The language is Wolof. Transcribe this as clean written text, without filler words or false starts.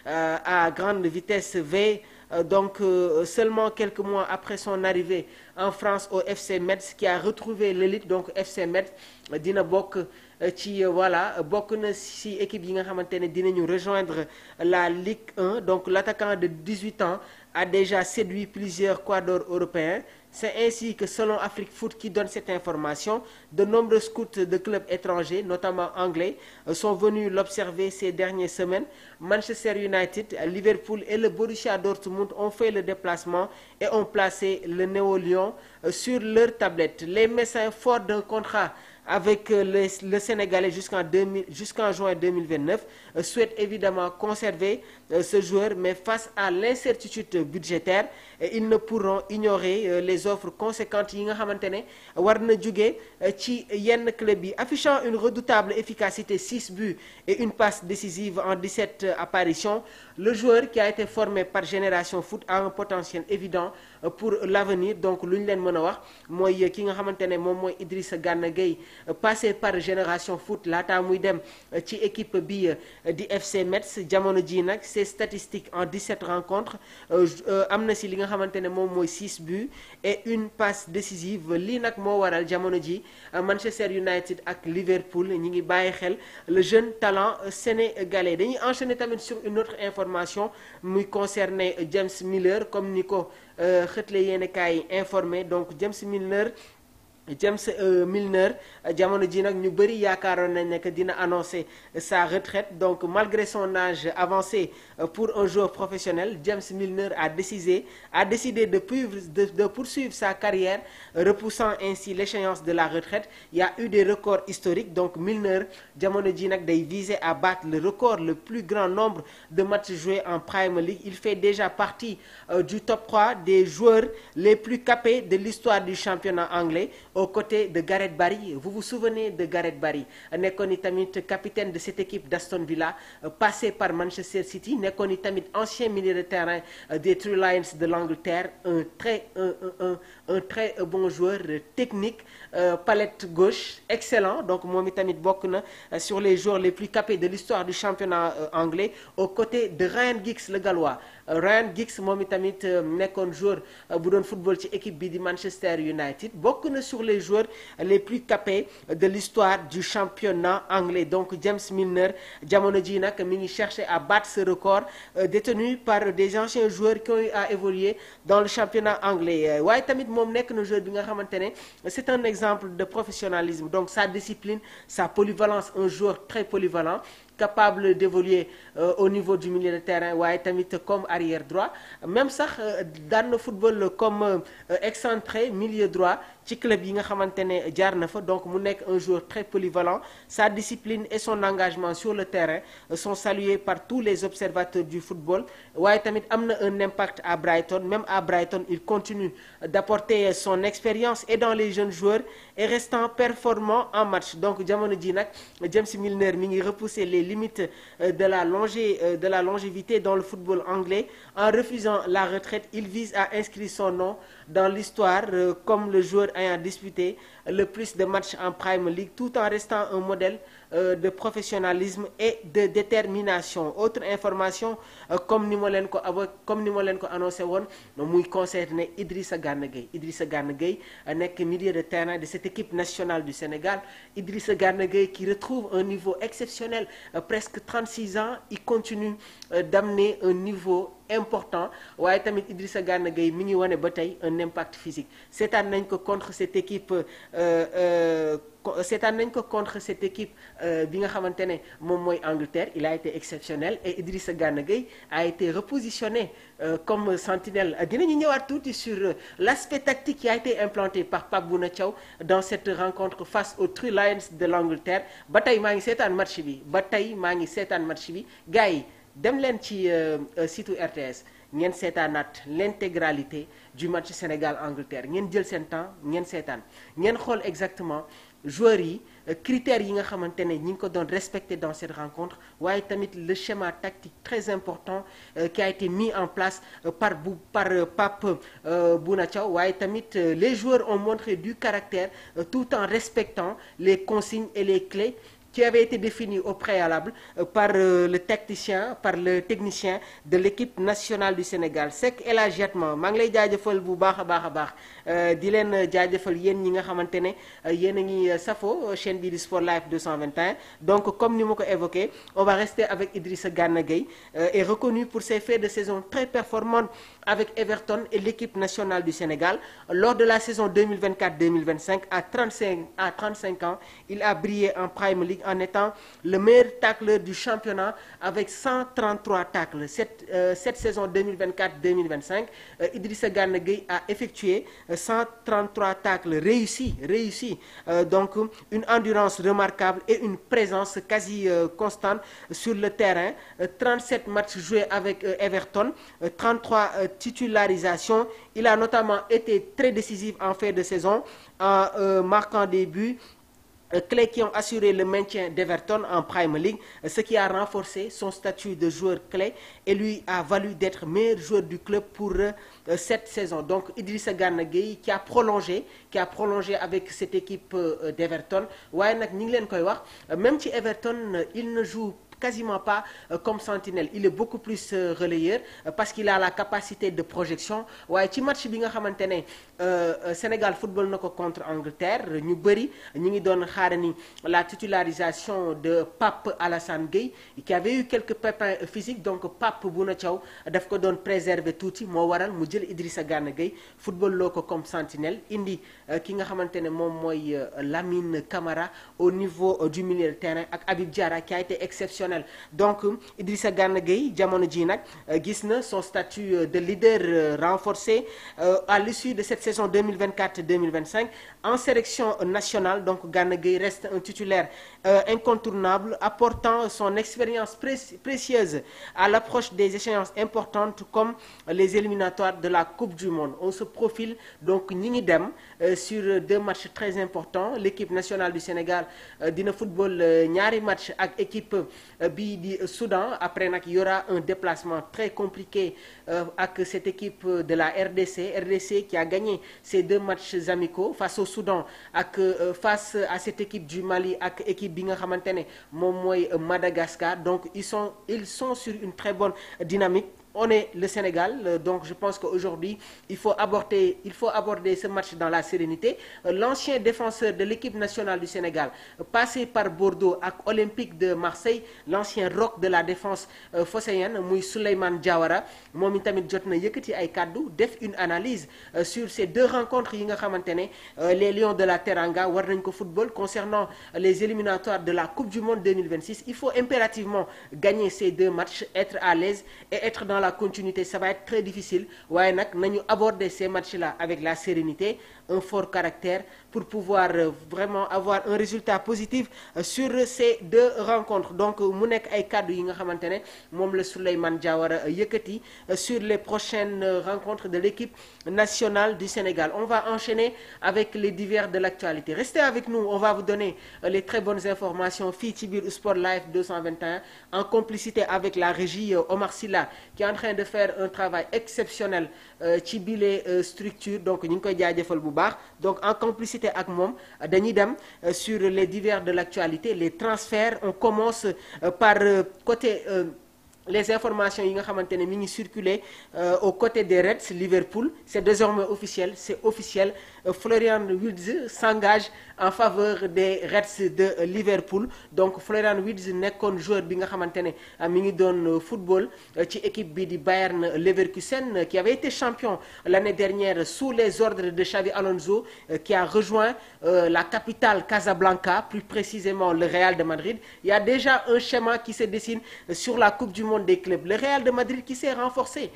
à grande vitesse V. Donc seulement quelques mois après son arrivée en France au FC Metz qui a retrouvé l'élite, donc FC Metz dina bokk ci voilà bokk na ci équipe yi nga xamante ne dinañu rejoindre la Ligue 1. Donc l'attaquant de 18 ans a déjà séduit plusieurs quadors européens. C'est ainsi que selon Afrique Foot qui donne cette information, de nombreux scouts de clubs étrangers, notamment anglais, sont venus l'observer ces dernières semaines. Manchester United, Liverpool et le Borussia Dortmund ont fait le déplacement et ont placé le Néo-Lion sur leur tablette. Les Messins, forts d'un contrat avec le Sénégalais jusqu'en juin 2029, souhaitent évidemment conserver ce joueur, mais face à l'incertitude budgétaire, ils ne pourront ignorer les offres conséquentes yi nga xamante ne war na jóge ci yenn club yi. Affichant une redoutable efficacité, 6 buts et une passe décisive en 17 apparitions, le joueur qui a été formé par Génération Foot a un potentiel évident pour l'avenir. Donc lu ñu leen mën a wax mooy ki nga xamante ne moom mooy Idrissa Gana Gueye, passé par Génération Foot laata muy dem ci équipe bi di FC Metz. Jamono ji nag ses statistiques en 17 rencontres am na si li nga xamante ne moom mooy 6 buts et une passe décisive. Lii nag moo waral jamono ji Manchester United ak Liverpool ñi ngi bàyyi xel le jeune talent sénégalais. Dañuy enchaîner tamit sur une autre information muy concerner James Milner, comme ni ko xëtle yéen kaay informé. Donc James Milner jamono ji nag ñu bëri yaakaaroon nañ ne que dina annoncer sa retraite. Donc malgré son âge avancé pour un joueur professionnel, James Milner a décidé de poursuivre sa carrière, repoussant ainsi l'échéance de la retraite. Il y a eu des records historiques. Donc Milner jamono ji nag day viser à battre le record, le plus grand nombre de matchs joués en Premier League. Il fait déjà partie du top 3 des joueurs les plus capés de l'histoire du championnat anglais, aux côtés de Gareth Barry. Vous vous souvenez de Gareth Barry, nekkoon ni tamit capitaine de cette équipe d'Aston Villa, passé par Manchester City, nekkoon ni tamit ancien milieu de terrain des Three Lions de l'Angleterre, un très bon joueur technique, palette gauche excellent. Donc moom itamit bokk na sur les joueurs les plus capés de l'histoire du championnat anglais, aux côtés de Ryan Giggs le Gallois. Ryan Giggs moom itamit nekkoon joueur bu doon football ci équipe bi di Manchester United, bokk na sur les joueurs les plus capés de l'histoire du championnat anglais. Donc James Milner jamono ji nag mi ngi chercher à battre ce record détenu par des anciens joueurs qui ont eu à évoluer dans le championnat anglais. Waaye tamit moom nekk na joueur bi nga xamante ne c'est un exemple de professionnalisme. Donc sa discipline, sa polyvalence, un joueur très polyvalent, capable d'évoluer au niveau du milieu de terrain, waaye tamit comme arrière droit, même sax daan na football comme excentré milieu droit ci club yi nga xamante ne jaar na fa. Donc mu nekk un joueur très polyvalent. Sa discipline et son engagement sur le terrain sont salués par tous les observateurs du football. Waaye tamit am na un impact à Brighton. Même à Brighton, il continue d'apporter son expérience et dans les jeunes joueurs et restant performant en match. Donc jamono ji nag James Milner mi ngi repousser les limites de la longévité dans le football anglais. En refusant la retraite, il vise à inscrire son nom dans l'histoire comme le joueur ayant disputé le plus de matchs en Premier League, tout en restant un modèle de professionnalisme et de détermination. Autre information, comme ni ma leen ko annoncé woon, muy concerné Idrissa Gana Gueye. Idrissa Gana Gueye nekk milieu de terrain de cette équipe nationale du Sénégal. Idrissa Gana Gueye qui retrouve un niveau exceptionnel, presque 36 ans, il continue d'amener un niveau important. Waaye tamit Idrissa Gana Gueye mi ngi wane ba tey un impact physique. Seetaan nañ ko contre cette équipe bi nga xamante ne moom mooy Angleterre. Il a été exceptionnel et Idrissa Gana Gueye a été repositionné comme sentinelle. Dinañu ñëwaat tuuti sur l'aspect tactique qui a été implanté par Pape Bouna Thiaw dans cette rencontre face aux Three Lions de l'Angleterre. Ba tey maa ngi seetaan match bi gars yi dem leen ci site RTS ngeen seetaanaat l'intégralité du match Sénégal-Angleterre, ngeen jël seen temps ngeen seetaan, ngeen xool exactement joueurs yi critères yi nga xamante ne ñi ngi ko doon respecté dans cette rencontre, waaye tamit le schéma tactique très important qui a été mis en place par Pape Bouna Thiaw. Waaye tamit les joueurs ont montré du caractère tout en respectant les consignes et les clés qui avait été défini au préalable par le tacticien, par le technicien de l'équipe nationale du Sénégal. Seck El Hadji Yatma maa ngi lay jaajëfal bu baax a baax di leen jaajëfal yéen ñi nga xamante ne yéen a ngi safo chaîne bi di Sport Life 221. Donc comme ni ma ko évoqué, on va rester avec Idrissa Gana Gueye, est reconnu pour ses faits de saison très performantes avec Everton et l'équipe nationale du Sénégal. Lors de la saison 2024-2025, à 35 ans, il a brillé en Premier League en étant le meilleur tacleur du championnat avec 133 tacles. Cette saison 2024-2025, Idrissa Gana Gueye a effectué 133 tacles réussis. Donc une endurance remarquable et une présence quasi constante sur le terrain. 37 matchs joués avec Everton, 33 titularisations. Il a notamment été très décisif en fin de saison en marquant des buts clés qui ont assuré le maintien d'Everton en Premier League, ce qui a renforcé son statut de joueur clé et lui a valu d'être meilleur joueur du club pour cette saison. Donc Idrissa Gana Gueye qui a prolongé avec cette équipe d'Everton. waaye nag ñi ngi leen koy wax même ci Everton il ne joue quasiment pas comme sentinelle, il est beaucoup plus relayeur parce qu'il a la capacité de projection. waaye ci match bi nga xamante ne Sénégal football na ko contre Angleterre ñu bëri ñu ngi doon xaarani la titularisation de Pape Alassane Gueye qui avait eu quelques pépins physiques. Donc Pape Bouna Thiaw daf ko doon préserver tuuti moo waral mu jël Idrissa Gana Gueye football loo ko comme sentinelle indi ki nga xamante ne moom mooy Lamine Camara au niveau du milieu de terrain ak Habib Diarra qui a été exceptionnel. Donc Idrissa Gana Gueye jamono ji nag gis na son statut de leader renforcé à l'issue de cette saison 2024-2025 en sélection nationale. Donc Gana Gueye reste un titulaire incontournable, apportant son expérience précieuse à l'approche des échéances importantes comme les éliminatoires de la Coupe du Monde. On se profile donc ñi ngi dem sur 2 matchs très importants. L'équipe nationale du Sénégal dina football ñaari match ak équipe bii di Soudan. Après nag y aura un déplacement très compliqué ak cette équipe de la RDC qui a gagné ces 2 matchs amicaux face au Soudan ak face à cette équipe du Mali ak équipe bi nga xamante ne moom mooy Madagascar. Donc ils sont sur une très bonne dynamique. On est le Sénégal, donc je pense qu'aujourd'hui, il faut aborder ce match dans la sérénité. L'ancien défenseur de l'équipe nationale du Sénégal, passé par Bordeaux ak Olympique de Marseille, l'ancien roc de la défense phocéenne, muy Souleymane Diawara, moom itamit jot na yëkkati ay kàddu def une analyse sur ces 2 rencontres yi nga xamante ne les Lions de la Teranga war nañ ko football concernant les éliminatoires de la Coupe du Monde 2026. Il faut impérativement gagner ces 2 matchs, être à l'aise et être dans la continuité. Ça va être très difficile, waaye nag nañu aborder ces matchs-là avec la sérénité, un fort caractère pour pouvoir vraiment avoir un résultat positif sur ces 2 rencontres. Donc mu nekk ay kàddu yi nga xamante ne moom la Souleymane Diawara yëkkati sur les prochaines rencontres de l'équipe nationale du Sénégal. On va enchaîner avec les divers de l'actualité. Restez avec nous, on va vous donner les très bonnes informations fii ci biir Sport Life 221 en complicité avec la régie Omar Silla qui est en train de faire un travail exceptionnel ci bile structure. Donc ñu ngi koy jaajëfal bu baax. Donc en complicité ak moom dañuy dem sur les divers de l'actualité, les transferts. On commence par côté les informations yi nga xamante ne mi ngi circuler aux côtés des Reds Liverpool. C'est désormais officiel, c'est officiel. Florian Wirtz s'engage en faveur des Reds de Liverpool. Donc Florian Wirtz nekkoon joueur bi nga xamante ne mi ngi doon football ci équipe bi di Bayern Leverkusen qui avait été champion l'année dernière sous les ordres de Xavi Alonso, qui a rejoint la capitale Casablanca, plus précisément le Real de Madrid. Il y a déjà un schéma qui se dessine sur la Coupe du Monde des clubs. Le Real de Madrid qui s'est renforcé